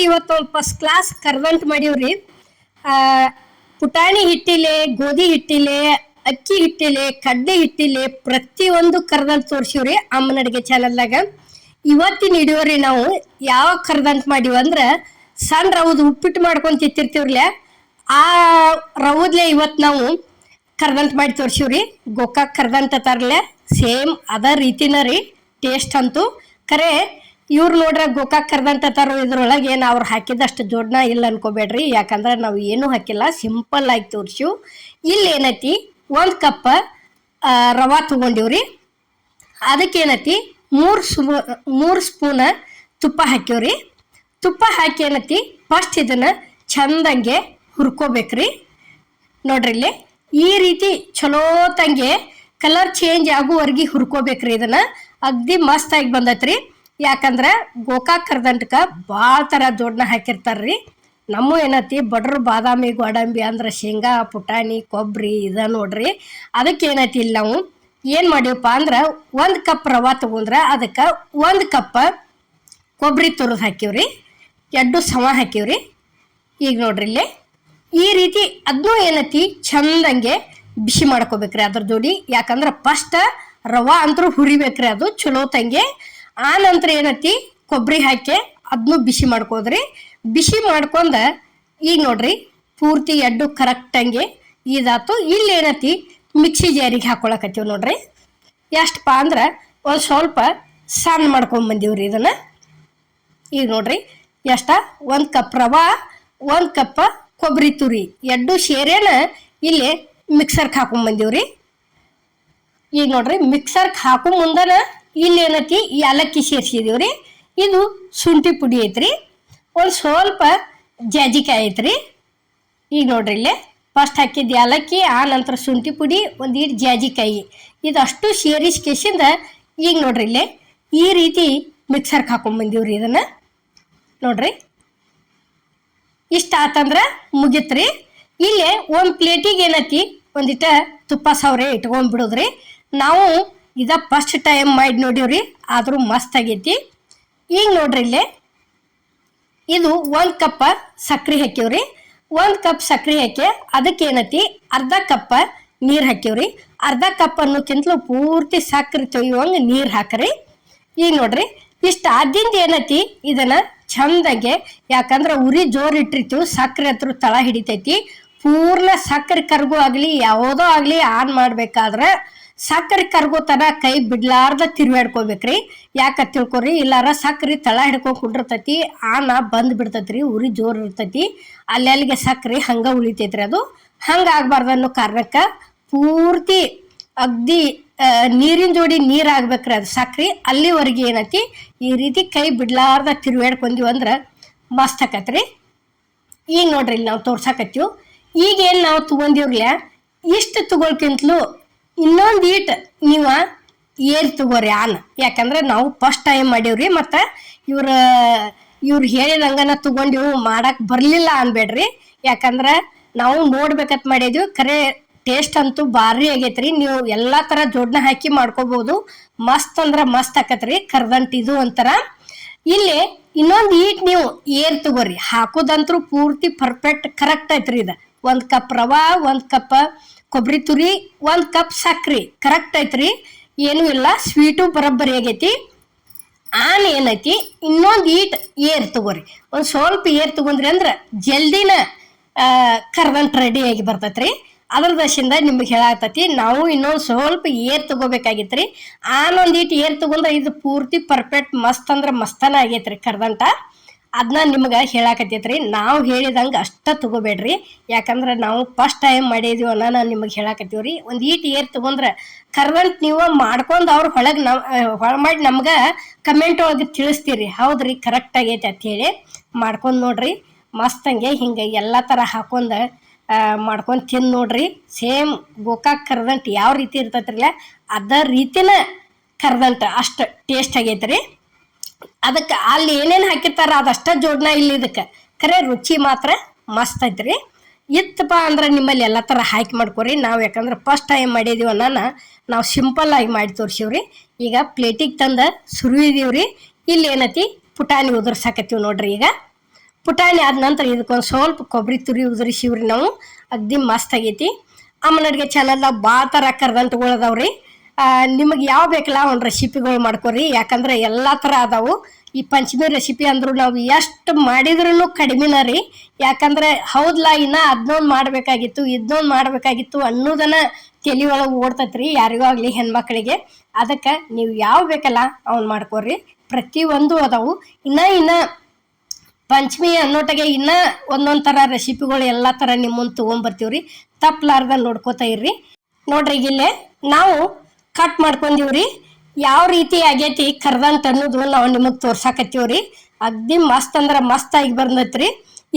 ಇವತ್ತು ಒಂದು first class ಕರ್ದಂಟ್ ಮಾಡೀವ್ರಿ. ಪುಟಾಣಿ ಹಿಟ್ಟಿಲೆ, ಗೋಧಿ ಹಿಟ್ಟಿಲೆ, ಅಕ್ಕಿ ಹಿಟ್ಟಿಲೆ, ಕಡ್ಲೆ ಹಿಟ್ಟಿಲೆ ಪ್ರತಿಯೊಂದು ಕರ್ದಂಟ್ ತೋರ್ಸಿವ್ರಿ ಅಮ್ಮನ ಅಡಿಗೆ ಚಾನಲ್ದಾಗ. ಇವತ್ತಿನ ಹಿಡಿಯೋರಿ ನಾವು ಯಾವ ಕರ್ದಂಟ್ ಮಾಡೀವಿ ಅಂದ್ರೆ ಸಣ್ಣ ರವದ ಉಪ್ಪಿಟ್ಟು ಮಾಡ್ಕೊಂಡು ತಿಂತಿರ್ತೀವ್ರಲ್ಲ, ಆ ರವದ್ಲೆ ಇವತ್ತು ನಾವು ಕರ್ದಂಟ್ ಮಾಡಿ ತೋರ್ಸಿವ್ರಿ. ಗೋಕಾಕ್ ಕರ್ದಂಟ್ ತರಲೆ ಸೇಮ್ ಅದ ರೀತಿನ ರೀ, ಟೇಸ್ಟ್ ಅಂತೂ ಖರೆ. ಇವ್ರು ನೋಡ್ರೆ ಗೋಕಾಕ್ ಕರ್ದಂಟ ತರೋ ಇದ್ರೊಳಗೆ ಏನು ಅವ್ರು ಹಾಕಿದಷ್ಟು ಜೋಡ್ನ ಇಲ್ಲ ಅನ್ಕೋಬೇಡ್ರಿ, ಯಾಕಂದ್ರೆ ನಾವು ಏನೂ ಹಾಕಿಲ್ಲ, ಸಿಂಪಲ್ ಆಗಿ ತೋರಿಸಿವು. ಇಲ್ಲಿ ಏನೈತಿ 1 ಕಪ್ ರವಾ ತೊಗೊಂಡಿವ್ರಿ. ಅದಕ್ಕೇನೈತಿ 3 ಸ್ಪೂನ್ ತುಪ್ಪ ಹಾಕಿವ್ರಿ. ತುಪ್ಪ ಹಾಕಿ ಏನೈತಿ ಫಸ್ಟ್ ಇದನ್ನು ಚಂದಂಗೆ ಹುರ್ಕೋಬೇಕ್ರಿ. ನೋಡ್ರಿ ಇಲ್ಲಿ ಈ ರೀತಿ ಚಲೋ ತಂಗೆ ಕಲರ್ ಚೇಂಜ್ ಆಗುವವರೆಗೆ ಹುರ್ಕೋಬೇಕ್ರಿ. ಇದನ್ನು ಅಗ್ದಿ ಮಸ್ತಾಗಿ ಬಂದೈತ್ರಿ. ಯಾಕಂದ್ರೆ ಗೋಕಾಕ್ ಕರ್ದಂಟಕ್ಕೆ ಭಾಳ ಥರ ಜೋಡ್ನ ಹಾಕಿರ್ತಾರ್ರಿ. ನಮ್ಮ ಏನೈತಿ ಬಡ್ರು ಬಾದಾಮಿ ಗೋಡಂಬಿ ಅಂದ್ರೆ ಶೇಂಗಾ, ಪುಟಾಣಿ, ಕೊಬ್ಬರಿ ಇದ ನೋಡ್ರಿ. ಅದಕ್ಕೆ ಏನೈತಿ ಇಲ್ಲಿ ನಾವು ಏನು ಮಾಡೀವಪ್ಪ ಅಂದ್ರೆ 1 ಕಪ್ ರವಾ ತೊಗೊಂಡ್ರೆ ಅದಕ್ಕೆ 1 ಕಪ್ ಕೊಬ್ಬರಿ ತುರಿದು ಹಾಕಿವ್ರಿ, 2 ಸಮ ಹಾಕಿವ್ರಿ. ಈಗ ನೋಡ್ರಿ ಇಲ್ಲಿ ಈ ರೀತಿ ಅದನ್ನೂ ಏನೈತಿ ಚಂದಂಗೆ ಬಿಸಿ ಮಾಡ್ಕೋಬೇಕ್ರಿ ಅದ್ರ ಜೋಡಿ. ಯಾಕಂದ್ರೆ ಫಸ್ಟ್ ರವಾ ಅಂತೂ ಹುರಿಬೇಕ್ರಿ ಅದು ಚಲೋ ತಂಗೆ. ಆ ನಂತರ ಏನೈತಿ ಕೊಬ್ಬರಿ ಹಾಕಿ ಅದನ್ನು ಬಿಸಿ ಮಾಡ್ಕೋದ್ರಿ. ಬಿಸಿ ಮಾಡ್ಕೊಂಡ ಈಗ ನೋಡ್ರಿ ಪೂರ್ತಿ 2 ಕರೆಕ್ಟಂಗೆ ಇದಾತು. ಇಲ್ಲಿ ಏನೈತಿ ಮಿಕ್ಸಿ ಜಾರಿಗೆ ಹಾಕೊಳಕತ್ತೀವಿ ನೋಡ್ರಿ. ಎಷ್ಟಪ್ಪ ಅಂದ್ರೆ ಒಂದು ಸ್ವಲ್ಪ ಸಣ್ಣ ಮಾಡ್ಕೊಂಬಂದೀವ್ರಿ ಇದನ್ನು. ಈಗ ನೋಡ್ರಿ ಎಷ್ಟ 1 ಕಪ್ ರವಾ, 1 ಕಪ್ ಕೊಬ್ಬರಿ ತುರಿ 2 ಸೇರೇನ ಇಲ್ಲಿ ಮಿಕ್ಸರ್ಗೆ ಹಾಕೊಂಬಂದೀವ್ರಿ. ಈಗ ನೋಡ್ರಿ ಮಿಕ್ಸರ್ಗೆ ಹಾಕೋ ಮುಂದನ ಇಲ್ಲಿ ಏನೈತಿ ಏಲಕ್ಕಿ ಸೇರಿಸಿದೀವ್ರಿ. ಇದು ಶುಂಠಿ ಪುಡಿ ಐತ್ರಿ, ಒಂದು ಸ್ವಲ್ಪ ಜಾಜಿಕಾಯಿ ಐತ್ರಿ. ಈಗ ನೋಡ್ರಿ ಇಲ್ಲೇ ಫಸ್ಟ್ ಹಾಕಿದ್ದು ಏಲಕ್ಕಿ, ಆ ನಂತರ ಶುಂಠಿ ಪುಡಿ, ಒಂದು ಈಟ್ ಜಾಜಿಕಾಯಿ, ಇದಷ್ಟು ಸೇರಿಸ್ಕೇಸಿಂದ ಈಗ ನೋಡ್ರಿ ಇಲ್ಲೇ ಈ ರೀತಿ ಮಿಕ್ಸರ್ಗೆ ಹಾಕೊಂಬಂದೀವ್ರಿ ಇದನ್ನು. ನೋಡ್ರಿ ಇಷ್ಟ ಆತಂದ್ರೆ ಮುಗಿತ್ರಿ. ಇಲ್ಲೇ ಒಂದು ಪ್ಲೇಟಿಗೆ ಏನೈತಿ ಒಂದಿಟ ತುಪ್ಪ ಸವರೆ ಇಟ್ಕೊಂಡ್ಬಿಡೋದ್ರಿ. ನಾವು ಇದ ಫಸ್ಟ್ ಟೈಮ್ ಮಾಡಿ ನೋಡಿವ್ರಿ, ಆದರೂ ಮಸ್ತ್ ಆಗೈತಿ. ಈಗ ನೋಡ್ರಿ ಇಲ್ಲೇ ಇದು 1 ಕಪ್ ಸಕ್ರೆ ಹಾಕಿವ್ರಿ. 1 ಕಪ್ ಸಕ್ರೆ ಹಾಕಿ ಅದಕ್ಕೆ ಏನೈತಿ ಅರ್ಧ ಕಪ್ ನೀರು ಹಾಕಿವ್ರಿ. ಅರ್ಧ ಕಪ್ ಅನ್ನೋಕ್ಕಿಂತಲೂ ಪೂರ್ತಿ ಸಕ್ರೆ ತೊಯ್ಯುವಂಗೆ ನೀರು ಹಾಕ್ರಿ. ಈಗ ನೋಡ್ರಿ ಇಷ್ಟ ಆದಿಂದ ಏನೈತಿ ಇದನ್ನ ಚಂದಾಗೆ, ಯಾಕಂದ್ರೆ ಉರಿ ಜೋರು ಇಟ್ಟಿರ್ತೀವಿ, ಸಕ್ರೆ ಹತ್ರ ತಳ ಹಿಡಿತೈತಿ. ಪೂರ್ಣ ಸಕ್ಕರೆ ಕರ್ಗು ಆಗಲಿ ಯಾವುದೋ ಆಗಲಿ ಆನ್ ಮಾಡ್ಬೇಕಾದ್ರೆ ಸಕ್ಕರೆ ಕರ್ಗೋತನ ಕೈ ಬಿಡ್ಲಾರ್ದ ತಿರ್ವಾಡ್ಕೋಬೇಕ್ರಿ. ಯಾಕ ತಿಳ್ಕೊರಿ, ಇಲ್ಲಾರ ಸಕ್ಕರೆ ತಳ ಹಿಡ್ಕೊಂಡು ಕುಂಡಿರ್ತೈತಿ, ಆನ ಬಂದ್ ಬಿಡ್ತೈತ್ರಿ, ಉರಿ ಜೋರು ಇರ್ತೈತಿ, ಅಲ್ಲಿಗೆ ಸಕ್ಕರೆ ಹಂಗ ಉಳಿತೈತ್ರಿ. ಅದು ಹಂಗ ಆಗ್ಬಾರ್ದು ಅನ್ನೋ ಕಾರಣಕ್ಕೆ ಪೂರ್ತಿ ಅಗ್ದಿ ನೀರಿನ ಜೋಡಿ ನೀರು ಆಗ್ಬೇಕ್ರಿ ಅದು ಸಕ್ರೆ. ಅಲ್ಲಿವರೆಗೆ ಏನೈತಿ ಈ ರೀತಿ ಕೈ ಬಿಡ್ಲಾರ್ದ ತಿರ್ವಾಡ್ಕೊಂತೀವಿ ಅಂದ್ರೆ ಮಸ್ತ್ ಆಕತ್ರಿ. ಈಗ ನೋಡ್ರಿ ಇಲ್ಲಿ ನಾವು ತೋರ್ಸಾಕತ್ತೀವಿ. ಈಗೇನು ನಾವು ತೊಗೊಂಡಿವ್ರಲ್ಲ, ಇಷ್ಟು ತಗೊಳ್ಕಿಂತಲೂ ಇನ್ನೊಂದು ಈಟ್ ನೀವು ಏರಿ ತಗೋರಿ ಆನ್. ಯಾಕಂದ್ರೆ ನಾವು ಫಸ್ಟ್ ಟೈಮ್ ಮಾಡೀವ್ರಿ, ಮತ್ತು ಇವ್ರು ಹೇಳಿದಂಗನ ತಗೊಂಡಿವು, ಮಾಡಕ್ಕೆ ಬರಲಿಲ್ಲ ಅನ್ಬೇಡ್ರಿ. ಯಾಕಂದ್ರೆ ನಾವು ನೋಡ್ಬೇಕಂತ ಮಾಡಿದ್ವಿ. ಖರೆ ಟೇಸ್ಟ್ ಅಂತೂ ಭಾರಿ ಆಗೈತ್ರಿ. ನೀವು ಎಲ್ಲ ಥರ ಜೋಡ್ನ ಹಾಕಿ ಮಾಡ್ಕೋಬೋದು, ಮಸ್ತ್ ಅಂದ್ರೆ ಮಸ್ತ್ ಆಕತ್ರಿ ಕರ್ದಂಟ್ ಇದು ಒಂಥರ. ಇಲ್ಲಿ ಇನ್ನೊಂದು ಈಟ್ ನೀವು ಏರ್ ತಗೋರಿ, ಹಾಕೋದಂತರೂ ಪೂರ್ತಿ ಪರ್ಫೆಕ್ಟ್ ಕರೆಕ್ಟ್ ಐತ್ರಿ. ಇದು 1 ಕಪ್ ರವಾ, 1 ಕಪ್ ಕೊಬ್ಬರಿ ತುರಿ, 1 ಕಪ್ ಸಕ್ರೆ ಕರೆಕ್ಟ್ ಐತ್ರಿ. ಏನೂ ಇಲ್ಲ, ಸ್ವೀಟು ಬರೋಬ್ಬರಿ ಆಗೈತಿ. ಆನ್ ಏನೈತಿ ಇನ್ನೊಂದು ಈಟ್ ಏರ್ ತಗೋರಿ. ಒಂದು ಸ್ವಲ್ಪ ಏರ್ ತಗೊಂಡ್ರಿ ಅಂದ್ರೆ ಜಲ್ದಿನ ಕರ್ದಂಟ್ ರೆಡಿಯಾಗಿ ಬರ್ತೈತ್ರಿ. ಅದ್ರ ದಶಿಂದ ನಿಮ್ಗೆ ಹೇಳಾಕತ್ತೈತಿ ನಾವು ಇನ್ನೊಂದು ಸ್ವಲ್ಪ ಏರ್ ತಗೋಬೇಕಾಗಿತ್ರಿ. ಆನೊಂದು ಈಟ್ ಏರ್ ತಗೊಂಡ್ರೆ ಇದು ಪೂರ್ತಿ ಪರ್ಫೆಕ್ಟ್ ಮಸ್ತ್ ಅಂದ್ರೆ ಮಸ್ತನ ಆಗೈತ್ರಿ ಕರ್ದಂಟ. ಅದನ್ನ ನಿಮ್ಗೆ ಹೇಳಾಕತ್ತೈತ್ರಿ. ನಾವು ಹೇಳಿದಂಗೆ ಅಷ್ಟ ತಗೋಬೇಡ್ರಿ, ಯಾಕಂದ್ರೆ ನಾವು ಫಸ್ಟ್ ಟೈಮ್ ಮಾಡಿದೀವಿ ಅನ್ನೋ ನಿಮಗೆ ಹೇಳಾಕತ್ತೀವ್ರಿ. ಒಂದು ಈಟ್ ಏರ್ ತಗೊಂಡ್ರೆ ಕರ್ದಂಟ್ ನೀವು ಮಾಡ್ಕೊಂಡು ಅವ್ರು ಹೊಳ ಮಾಡಿ ನಮ್ಗೆ ಕಮೆಂಟ್ ಒಳಗೆ ತಿಳಿಸ್ತೀರಿ, ಹೌದ್ರಿ ಕರೆಕ್ಟ್ ಆಗೈತೆ ಅಂತ ಹೇಳಿ. ಮಾಡ್ಕೊಂಡು ನೋಡ್ರಿ ಮಸ್ತಂಗೆ ಹಿಂಗೆ ಎಲ್ಲ ಥರ ಹಾಕೊಂಡು ಮಾಡ್ಕೊಂಡು ತಿಂದು ನೋಡ್ರಿ. ಸೇಮ್ ಗೋಕಾಕ್ ಕರ್ದಂಟ್ ಯಾವ ರೀತಿ ಇರ್ತೈತ್ರಲ್ಲ ಅದ ರೀತಿನ ಕರ್ದಂಟ ಅಷ್ಟು ಟೇಸ್ಟ್ ಆಗೈತ್ರಿ. ಅದಕ್ಕೆ ಅಲ್ಲಿ ಏನೇನು ಹಾಕಿರ್ತಾರ ಅದಷ್ಟ ಜೋಡ್ನ ಇಲ್ಲಿ ಇದಕ್ಕೆ ಖರೆ ರುಚಿ ಮಾತ್ರ ಮಸ್ತ್ ಐತ್ರಿ. ಇತ್ತಪ್ಪ ಅಂದ್ರೆ ನಿಮ್ಮಲ್ಲಿ ಎಲ್ಲ ಥರ ಹಾಕಿ ಮಾಡ್ಕೊರಿ. ನಾವು ಯಾಕಂದ್ರೆ ಫಸ್ಟ್ ಟೈಮ್ ಮಾಡಿದೀವಿ ಅನ್ನೋಣ ನಾವು ಸಿಂಪಲ್ಲಾಗಿ ಮಾಡಿ ತೋರಿಸಿವ್ರಿ. ಈಗ ಪ್ಲೇಟಿಗೆ ತಂದು ಸುರುವಿದೀವ್ರಿ. ಇಲ್ಲಿ ಏನೈತಿ ಪುಟಾಣಿ ಉದುರ್ಸಾಕತ್ತೀವಿ ನೋಡ್ರಿ. ಈಗ ಪುಟಾಣಿ ಆದ ನಂತರ ಇದಕ್ಕೊಂದು ಸ್ವಲ್ಪ ಕೊಬ್ಬರಿ ತುರಿ ಉದುರಿಸಿವ್ರಿ ನಾವು. ಅಗ್ದಿ ಮಸ್ತ್ ಆಗೈತಿ. ಅಮ್ಮನ ಅಡುಗೆ ಚಾನಲ್ದಾಗ ಭಾಳ ಥರ ಕರ್ದಂಟುಗಳು ಅದಾವ್ರಿ. ನಿಮಗೆ ಯಾವ ಬೇಕಲ್ಲ ಒಂದು ರೆಸಿಪಿಗಳು ಮಾಡ್ಕೊರಿ, ಯಾಕಂದ್ರೆ ಎಲ್ಲ ಥರ ಅದಾವು. ಈ ಪಂಚಮಿ ರೆಸಿಪಿ ಅಂದ್ರು ನಾವು ಎಷ್ಟು ಮಾಡಿದ್ರೂ ಕಡಿಮೆನ ರೀ. ಯಾಕಂದ್ರೆ ಹೌದ್ಲಾ ಇನ್ನ ಅದನ್ನೊಂದು ಮಾಡಬೇಕಾಗಿತ್ತು ಇದನ್ನೊಂದು ಮಾಡಬೇಕಾಗಿತ್ತು ಅನ್ನೋದನ್ನ ತಲೆ ಒಳಗೆ ಓಡ್ತೈತ್ರಿ ಯಾರಿಗೂ ಆಗಲಿ ಹೆಣ್ಮಕ್ಳಿಗೆ. ಅದಕ್ಕೆ ನೀವು ಯಾವ ಬೇಕಲ್ಲ ಅವ್ನು ಮಾಡ್ಕೊರಿ. ಪ್ರತಿಯೊಂದು ಅದಾವು. ಇನ್ನ ಪಂಚಮಿ ಅನ್ನೋಟಗೆ ಇನ್ನ ಒಂದೊಂದು ಥರ ರೆಸಿಪಿಗಳು ಎಲ್ಲ ಥರ ನಿಮ್ಮ ಮುಂದೆ ತೊಗೊಂಬರ್ತೀವ್ರಿ. ತಪ್ಪಲಾರ್ದ ನೋಡ್ಕೋತಾ ಇರ್ರಿ. ನೋಡ್ರಿ ಇಲ್ಲೇ ನಾವು ಕಟ್ ಮಾಡ್ಕೊಂಡಿವ್ರಿ. ಯಾವ ರೀತಿ ಆಗೈತಿ ಕರ್ದಂಟ್ ಅನ್ನೋದು ನಾವು ನಿಮಗೆ ತೋರ್ಸಾಕತ್ತೀವ್ರಿ. ಅಗ್ದಿ ಮಸ್ತ್ ಅಂದ್ರೆ ಮಸ್ತ್ ಆಗಿ ಬಂದೈತ್ರಿ.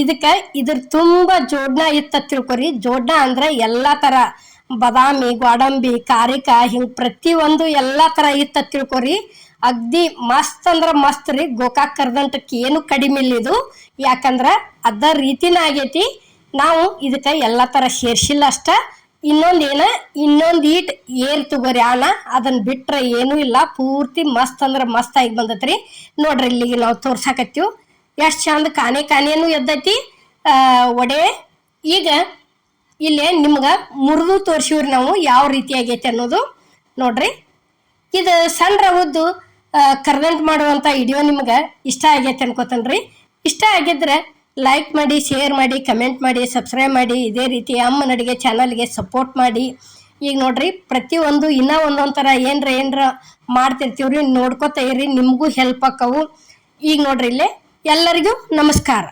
ಇದಕ್ಕೆ ಇದ್ರ ತುಂಬ ಜೋಡ್ನ ಇತ್ತ ತಿಳ್ಕೊರಿ. ಜೋಡ್ನ ಅಂದ್ರೆ ಎಲ್ಲ ಥರ ಬಾದಾಮಿ, ಗೋಡಂಬಿ, ಕಾರಿಕ ಹಿಂಗೆ ಪ್ರತಿಯೊಂದು ಎಲ್ಲ ಥರ ಇತ್ತ ತಿಳ್ಕೊರಿ. ಅಗ್ದಿ ಮಸ್ತ್ ಅಂದ್ರೆ ಮಸ್ತ್ ರೀ. ಗೋಕಾಕ್ ಕರ್ದಂಟಕ್ಕೆ ಏನು ಕಡಿಮೆ ಇಲ್ಲ ಇದು. ಯಾಕಂದ್ರೆ ಅದ ರೀತಿನ ಆಗೈತಿ. ನಾವು ಇದಕ್ಕೆ ಎಲ್ಲ ಥರ ಸೇರ್ಸಿಲ್ಲ ಅಷ್ಟ. ಇನ್ನೊಂದು ಈಟ್ ಏರ್ ತಗೋರಿ ಅದನ್ನ ಬಿಟ್ರೆ ಏನೂ ಇಲ್ಲ. ಪೂರ್ತಿ ಮಸ್ತ್ ಅಂದ್ರೆ ಮಸ್ತ್ ಆಗಿ ಬಂದೈತ್ರಿ. ನೋಡ್ರಿ ಇಲ್ಲಿಗೆ ನಾವು ತೋರ್ಸಾಕತ್ತೀವಿ ಎಷ್ಟು ಚಂದ ಕಾನೇನು ಎದ್ದೈತಿ ಒಡೆ. ಈಗ ಇಲ್ಲೇ ನಿಮ್ಗೆ ಮುರಿದು ತೋರಿಸಿವ್ರಿ ನಾವು ಯಾವ ರೀತಿ ಆಗೈತಿ ಅನ್ನೋದು. ನೋಡ್ರಿ ಇದು ಸಣ್ಣ ರವದ್ದು ಕರ್ದಂಟ್ ಮಾಡುವಂಥ ವಿಡಿಯೋ ನಿಮ್ಗೆ ಇಷ್ಟ ಆಗೈತೆ ಅನ್ಕೋತನ್ರಿ. ಇಷ್ಟ ಆಗಿದ್ರೆ ಲೈಕ್ ಮಾಡಿ, ಶೇರ್ ಮಾಡಿ, ಕಮೆಂಟ್ ಮಾಡಿ, ಸಬ್ಸ್ಕ್ರೈಬ್ ಮಾಡಿ. ಇದೇ ರೀತಿ ಅಮ್ಮನ ಅಡುಗೆ ಚಾನಲ್ಗೆ ಸಪೋರ್ಟ್ ಮಾಡಿ. ಈಗ ನೋಡ್ರಿ ಪ್ರತಿಯೊಂದು ಇನ್ನೂ ಒಂದೊಂದು ಥರ ಏನರ ಮಾಡ್ತಿರ್ತೀವ್ರಿ. ನೋಡ್ಕೋತಾ ಇರ್ರಿ, ನಿಮಗೂ ಹೆಲ್ಪ್ ಆಕ್ಕವು. ಈಗ ನೋಡ್ರಿ ಇಲ್ಲೇ ಎಲ್ಲರಿಗೂ ನಮಸ್ಕಾರ.